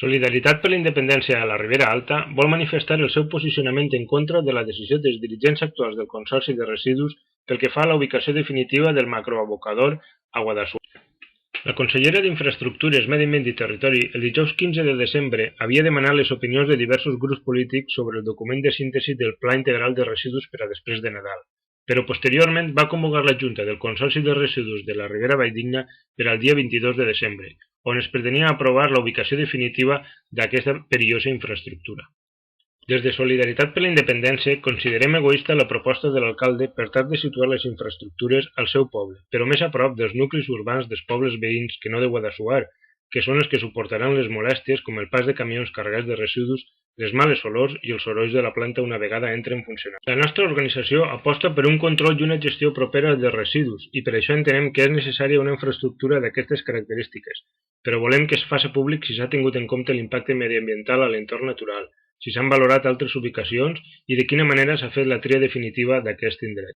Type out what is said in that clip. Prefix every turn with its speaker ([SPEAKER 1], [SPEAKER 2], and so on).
[SPEAKER 1] Solidaritat per la Independència a la Ribera Alta vol manifestar el seu posicionament en contra de la decisió dels dirigents actuals del Consorci de Residus pel que fa a la ubicació definitiva del macroabocador a Guadassuar. La consellera d'Infraestructures, Medi Ambient i Territori, el dijous 15 de desembre, havia demanat les opinions de diversos grups polítics sobre el document de síntesi del Pla Integral de Residus per a després de Nadal, però posteriorment va convocar la Junta del Consorci de Residus de la Ribera Valldigna per al dia 22 de desembre, on es pretenia aprovar la ubicació definitiva d'aquesta perillosa infraestructura. Des de Solidaritat per la Independència considerem egoista la proposta de l'alcalde per tal de situar les infraestructures al seu poble, però més a prop dels nuclis urbans dels pobles veïns que no de Guadassuar, que són els que suportaran les molèsties com el pas de camions carregats de residus, les males olors i els sorolls de la planta una vegada entra en funcionament. La nostra organització aposta per un control i una gestió propera dels residus i per això entenem que és necessària una infraestructura d'aquestes característiques, però volem que es faci públic si s'ha tingut en compte l'impacte mediambiental a l'entorn natural, si s'han valorat altres ubicacions i de quina manera s'ha fet la tria definitiva d'aquest indret.